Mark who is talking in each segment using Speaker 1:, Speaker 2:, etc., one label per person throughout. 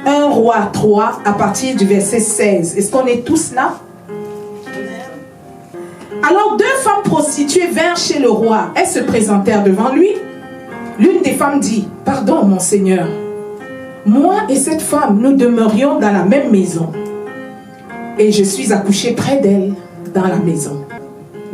Speaker 1: 1 Roi 3 à partir du verset 16. Est-ce qu'on est tous là? Alors 2 femmes prostituées vinrent chez le roi. Elles se présentèrent devant lui. L'une des femmes dit, « Pardon, mon Seigneur, moi et cette femme, nous demeurions dans la même maison. Et je suis accouchée près d'elle dans la maison. »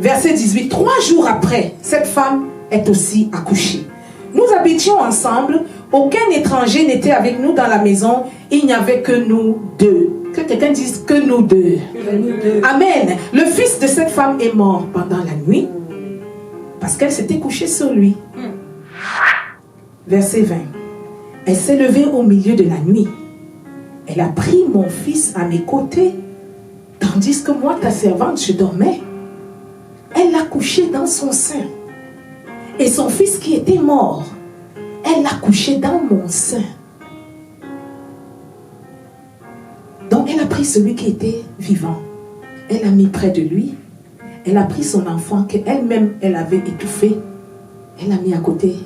Speaker 1: Verset 18. 3 jours après, cette femme est aussi accouchée. Nous habitions ensemble. Aucun étranger n'était avec nous dans la maison. Il n'y avait que nous deux. Que quelqu'un dise que nous deux. Amen. Le fils de cette femme est mort pendant la nuit parce qu'elle s'était couchée sur lui. Verset 20. Elle s'est levée au milieu de la nuit. Elle a pris mon fils à mes côtés, tandis que moi, ta servante, je dormais. Elle l'a couché dans son sein. Et son fils qui était mort, elle l'a couché dans mon sein. Donc elle a pris celui qui était vivant. Elle l'a mis près de lui. Elle a pris son enfant qu'elle-même, elle avait étouffé. Elle l'a mis à côté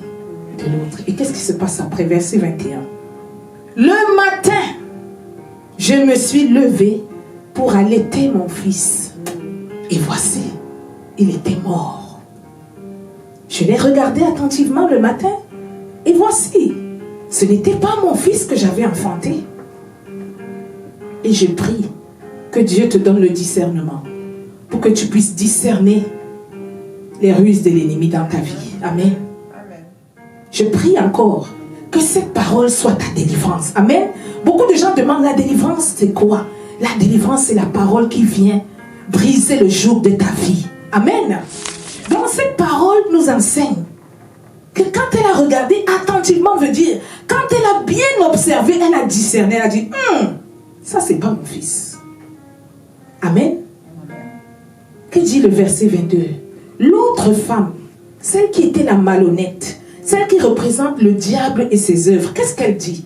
Speaker 1: de l'autre. Et qu'est-ce qui se passe après? Verset 21. Le matin, je me suis levée pour allaiter mon fils. Et voici, il était mort. Je l'ai regardé attentivement le matin. Et voici, ce n'était pas mon fils que j'avais enfanté. Et je prie que Dieu te donne le discernement pour que tu puisses discerner les ruses de l'ennemi dans ta vie. Amen. Amen. Je prie encore que cette parole soit ta délivrance. Amen. Beaucoup de gens demandent la délivrance, c'est quoi? La délivrance, c'est la parole qui vient briser le joug de ta vie. Amen. Donc cette parole nous enseigne que quand elle a regardé attentivement, veut dire, quand elle a bien observé, elle a discerné, elle a dit, ça c'est pas mon fils. Amen. Que dit le verset 22? L'autre femme, celle qui était la malhonnête, celle qui représente le diable et ses œuvres, qu'est-ce qu'elle dit?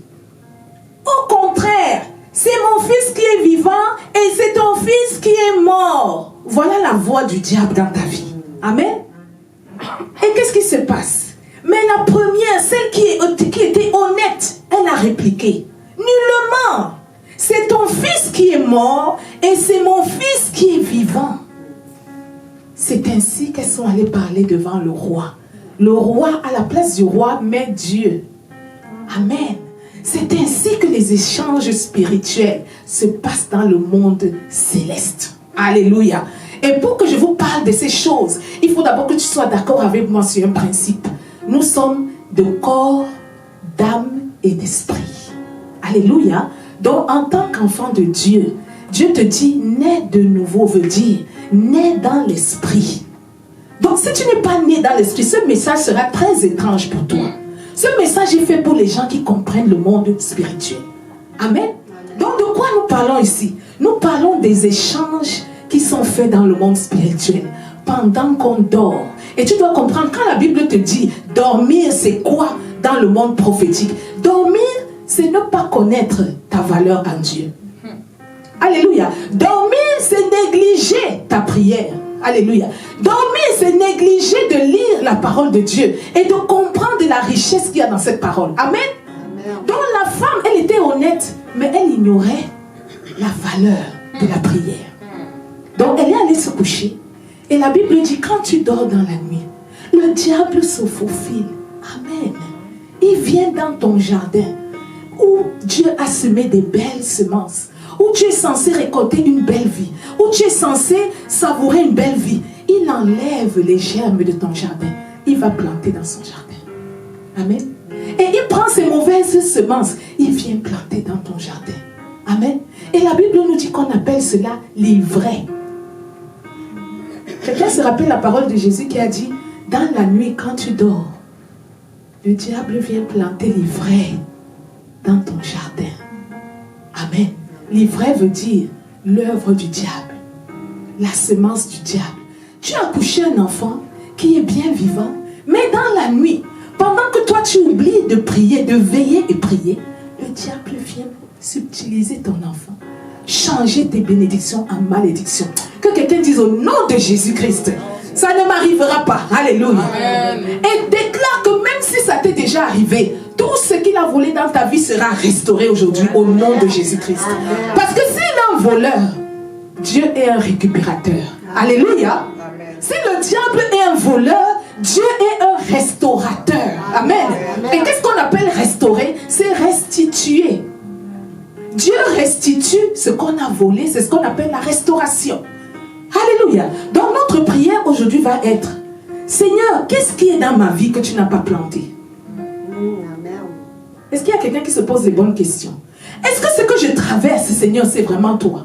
Speaker 1: Au contraire, c'est mon fils qui est vivant et c'est ton fils qui est mort. Voilà la voix du diable dans ta vie. Amen. Et qu'est-ce qui se passe? Mais la première, celle qui était honnête, elle a répliqué. Nullement. C'est ton fils qui est mort et c'est mon fils qui est vivant. C'est ainsi qu'elles sont allées parler devant le roi. Le roi, à la place du roi, met Dieu. Amen. C'est ainsi que les échanges spirituels se passent dans le monde céleste. Alléluia. Et pour que je vous parle de ces choses, il faut d'abord que tu sois d'accord avec moi sur un principe. Nous sommes de corps, d'âme et d'esprit. Alléluia. Donc, en tant qu'enfant de Dieu, Dieu te dit, naît de nouveau veut dire, naît dans l'esprit. Donc, si tu n'es pas né dans l'esprit, ce message sera très étrange pour toi. Ce message est fait pour les gens qui comprennent le monde spirituel. Amen. Donc, de quoi nous parlons ici? Nous parlons des échanges qui sont faits dans le monde spirituel pendant qu'on dort. Et tu dois comprendre, quand la Bible te dit dormir, c'est quoi dans le monde prophétique? Dormir, c'est ne pas connaître ta valeur en Dieu. Alléluia. Dormir, c'est négliger ta prière. Alléluia. Dormir, c'est négliger de lire la parole de Dieu et de comprendre la richesse qu'il y a dans cette parole. Amen. Amen. Donc la femme, elle était honnête, mais elle ignorait la valeur de la prière. Donc elle est allée se coucher. Et la Bible dit, quand tu dors dans la nuit, le diable se faufile. Amen. Il vient dans ton jardin où Dieu a semé des belles semences, où tu es censé récolter une belle vie, où tu es censé savourer une belle vie. Il enlève les germes de ton jardin. Il va planter dans son jardin. Amen. Et il prend ces mauvaises semences. Il vient planter dans ton jardin. Amen. Et la Bible nous dit qu'on appelle cela l'ivraie. Quelqu'un se rappelle la parole de Jésus qui a dit, dans la nuit quand tu dors, le diable vient planter l'ivraie dans ton jardin. Amen. L'ivraie veut dire l'œuvre du diable, la semence du diable. Tu as accouché un enfant qui est bien vivant, mais dans la nuit, pendant que toi tu oublies de prier, de veiller et prier, le diable vient subtiliser ton enfant, changer tes bénédictions en malédictions. Que quelqu'un dise au nom de Jésus-Christ, ça ne m'arrivera pas. Alléluia. Amen. Et déclare que même si ça t'est déjà arrivé, tout ce qu'il a volé dans ta vie sera restauré aujourd'hui au nom de Jésus-Christ. Parce que s'il est un voleur, Dieu est un récupérateur. Alléluia. Si le diable est un voleur, Dieu est un restaurateur. Amen. Et qu'est-ce qu'on appelle restaurer? C'est restituer. Dieu restitue ce qu'on a volé, c'est ce qu'on appelle la restauration. Alléluia. Donc notre prière aujourd'hui va être: Seigneur, qu'est-ce qui est dans ma vie que tu n'as pas planté? Est-ce qu'il y a quelqu'un qui se pose des bonnes questions? Est-ce que ce que je traverse, Seigneur, c'est vraiment toi?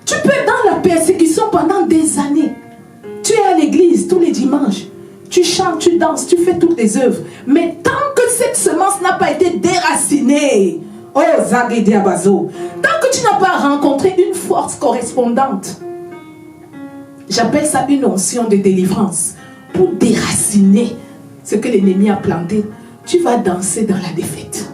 Speaker 1: Tu peux être dans la persécution pendant des années. Tu es à l'église tous les dimanches. Tu chantes, tu danses, tu fais toutes les œuvres. Mais tant que cette semence n'a pas été déracinée, oh Zagediabazo, tant que tu n'as pas rencontré une force correspondante, j'appelle ça une onction de délivrance, pour déraciner ce que l'ennemi a planté, tu vas danser dans la défaite.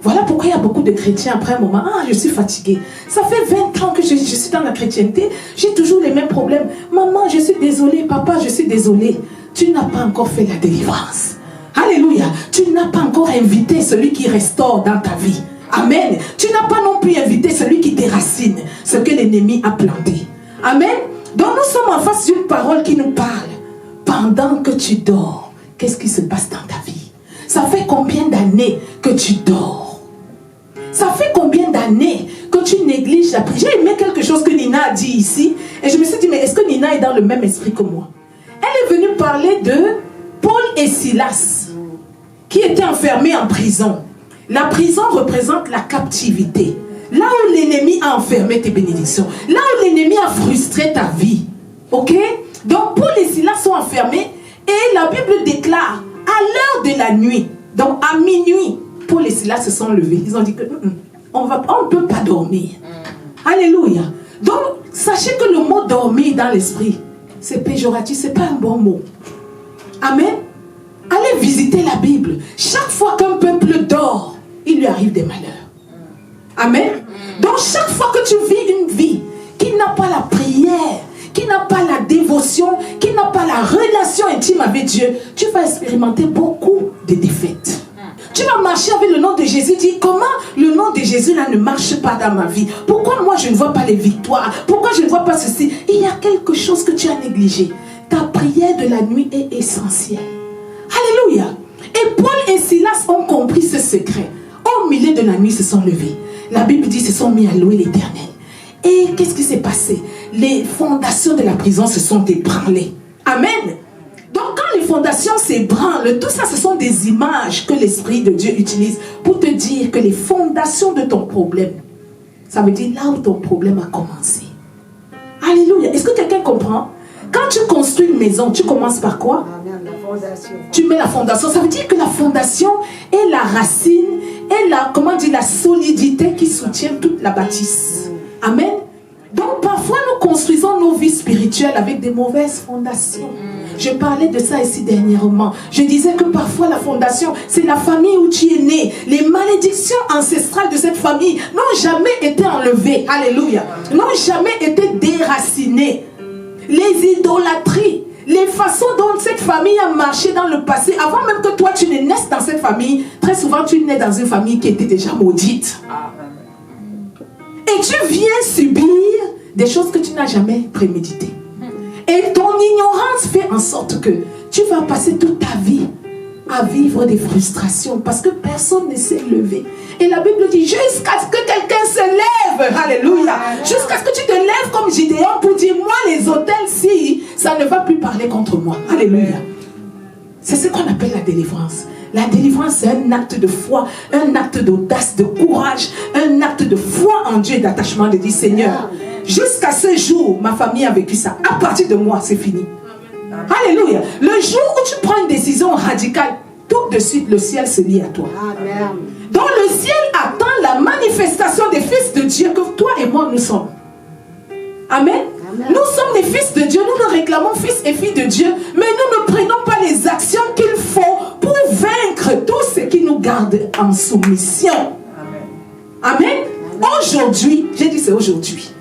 Speaker 1: Voilà pourquoi il y a beaucoup de chrétiens après un moment: ah, je suis fatigué. Ça fait 20 ans que je suis dans la chrétienté, j'ai toujours les mêmes problèmes. Maman, je suis désolée. Papa, je suis désolée. Tu n'as pas encore fait la délivrance. Alléluia. Tu n'as pas encore invité celui qui restaure dans ta vie. Amen. Tu n'as pas non plus invité celui qui déracine ce que l'ennemi a planté. Amen. Donc nous sommes en face d'une parole qui nous parle. Pendant que tu dors, qu'est-ce qui se passe dans ta vie? Ça fait combien d'années que tu dors? Ça fait combien d'années que tu négliges la prière? J'ai aimé quelque chose que Nina a dit ici. Et je me suis dit, mais est-ce que Nina est dans le même esprit que moi? Elle est venue parler de Paul et Silas, qui étaient enfermés en prison. La prison représente la captivité. Là où l'ennemi a enfermé tes bénédictions. Là où l'ennemi a frustré ta vie. Ok? Donc Paul et Silas sont enfermés. Et la Bible déclare, à l'heure de la nuit, donc à minuit, Paul et Silas se sont levés. Ils ont dit que on ne peut pas dormir. Alléluia. Donc, sachez que le mot dormir dans l'esprit, c'est péjoratif, c'est pas un bon mot. Amen. Allez visiter la Bible. Chaque fois qu'un peuple dort, il lui arrive des malheurs. Amen. Donc, chaque fois que tu vis une vie qui n'a pas la prière, qui n'a pas la dévotion, qui n'a pas la relation intime avec Dieu, tu vas expérimenter beaucoup de défaites. Tu vas marcher avec le nom de Jésus. Dis, comment le nom de Jésus là ne marche pas dans ma vie? Pourquoi moi je ne vois pas les victoires? Pourquoi je ne vois pas ceci? Il y a quelque chose que tu as négligé. Ta prière de la nuit est essentielle. Alléluia. Et Paul et Silas ont compris ce secret. Au milieu de la nuit, ils se sont levés. La Bible dit qu'ils se sont mis à louer l'Éternel. Et qu'est-ce qui s'est passé? Les fondations de la prison se sont ébranlées. Amen. Donc quand les fondations s'ébranlent, tout ça ce sont des images que l'Esprit de Dieu utilise pour te dire que les fondations de ton problème, ça veut dire là où ton problème a commencé. Alléluia. Est-ce que quelqu'un comprend? Quand tu construis une maison, tu commences par quoi? Tu mets la fondation. Ça veut dire que la fondation est la racine, est la, comment dire, la solidité qui soutient toute la bâtisse. Amen. Donc parfois nous construisons nos vies spirituelles avec des mauvaises fondations. Je parlais de ça ici dernièrement. Je disais que parfois la fondation, c'est la famille où tu es né. Les malédictions ancestrales de cette famille n'ont jamais été enlevées. Alléluia. N'ont jamais été déracinées. Les idolâtries, les façons dont cette famille a marché dans le passé, avant même que toi tu ne naisses dans cette famille, très souvent tu nais dans une famille qui était déjà maudite. Et tu viens subir des choses que tu n'as jamais préméditées. Et ton ignorance fait en sorte que tu vas passer toute ta vie à vivre des frustrations parce que personne ne s'est levé. Et la Bible dit jusqu'à ce que quelqu'un se lève. Alléluia. Jusqu'à ce que tu te lèves comme Gideon pour dire moi les autels-ci, ça ne va plus parler contre moi. Alléluia. C'est ce qu'on appelle la délivrance. La délivrance, c'est un acte de foi, un acte d'audace, de courage, un acte de foi en Dieu et d'attachement, de dire Seigneur, jusqu'à ce jour, ma famille a vécu ça. À partir de moi, c'est fini. Alléluia. Le jour où tu prends une décision radicale, tout de suite, le ciel se lie à toi. Amen. Donc le ciel attend la manifestation des fils de Dieu que toi et moi nous sommes. Amen. Amen. Nous sommes les fils de Dieu, nous nous réclamons fils et filles de Dieu, mais nous ne prenons pas les actions qu'il faut pour vaincre tout ce qui nous garde en soumission. Amen. Amen. Aujourd'hui, j'ai dit c'est aujourd'hui.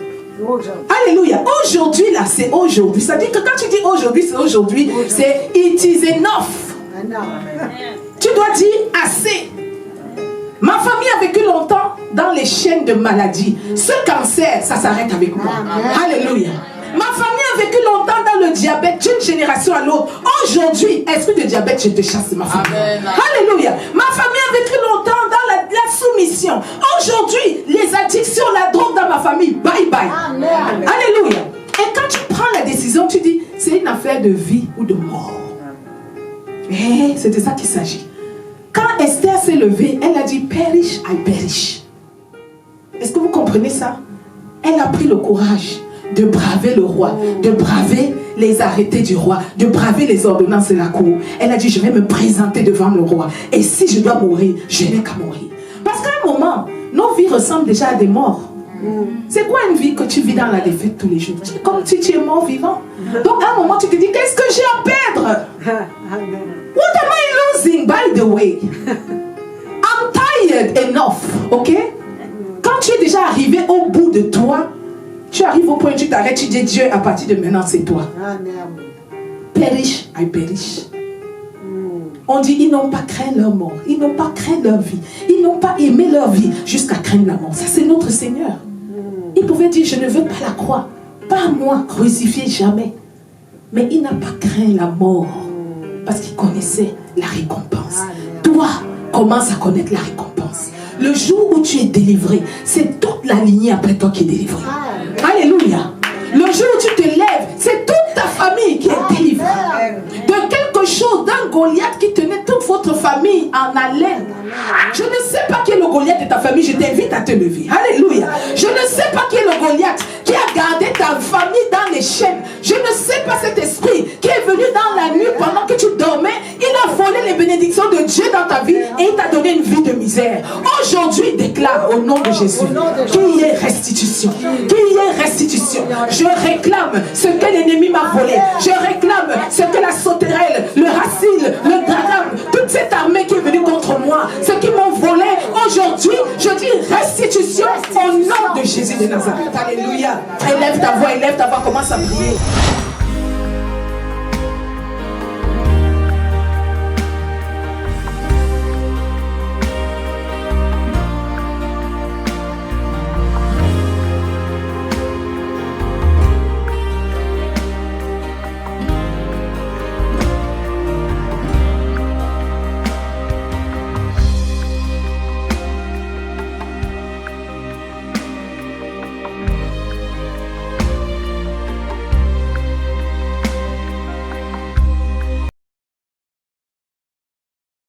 Speaker 1: Alléluia. Aujourd'hui là, c'est aujourd'hui. Ça dit que quand tu dis aujourd'hui, c'est aujourd'hui, c'est it is enough. Tu Tu dois dire assez. Ma famille a vécu longtemps dans les chaînes de maladie. Ce cancer, ça s'arrête avec moi. Alléluia. Ma famille a vécu longtemps dans le diabète, d'une génération à l'autre. Aujourd'hui, esprit de diabète, je te chasse de ma famille. Alléluia. Ma famille a vécu longtemps dans la soumission. Aujourd'hui, les addictions, la drogue dans ma famille, bye bye. Amen. Alléluia. Et quand tu prends la décision, tu dis, c'est une affaire de vie ou de mort. C'est de ça qu'il s'agit. Quand Esther s'est levée, elle a dit, perish, I perish. Est-ce que vous comprenez ça? Elle a pris le courage de braver le roi, de braver les arrêtés du roi, de braver les ordonnances de la cour. Elle a dit, je vais me présenter devant le roi. Et si je dois mourir, je n'ai qu'à mourir. Parce qu'à un moment, nos vies ressemblent déjà à des morts. C'est quoi une vie que tu vis dans la défaite tous les jours? Comme si tu es mort vivant. Donc à un moment, tu te dis, qu'est-ce que j'ai à perdre? What am I losing, by the way? I'm tired enough, ok? Quand tu es déjà arrivé au bout de toi, tu arrives au point où tu t'arrêtes, tu dis, Dieu, à partir de maintenant, c'est toi. Perish, I perish. On dit, ils n'ont pas craint leur mort, ils n'ont pas craint leur vie, ils n'ont pas aimé leur vie jusqu'à craindre la mort. Ça, c'est notre Seigneur. Il pouvait dire, je ne veux pas la croix, pas moi, crucifié jamais. Mais il n'a pas craint la mort parce qu'il connaissait la récompense. Toi, commence à connaître la récompense. Le jour où tu es délivré, c'est toute la lignée après toi qui est délivrée. Alléluia. Le jour où tu te lèves, c'est toute ta famille qui est délivrée. De quelque chose, d'un Goliath qui tenait toute votre famille en haleine. Je ne sais pas qui est le Goliath de ta famille, je t'invite à te lever. Alléluia. Je ne sais pas qui est le Goliath qui a gardé ta famille dans les chaînes. Je ne sais pas cet esprit qui est venu dans la nuit pendant que tu dormais. Il a volé les bénédictions de Dieu dans ta vie et il t'a donné une vie de misère. Aujourd'hui, déclare au nom de Jésus qu'il y ait restitution. Qu'il y ait restitution. Je réclame ce que l'ennemi m'a volé. Je réclame ce que la sauterelle, le racine, le drame, toute cette armée qui est venue contre moi, ce qui m'ont volé, aujourd'hui, je dis restitution au nom de Jésus de Nazareth. Alléluia. Élève ta voix, commence à prier.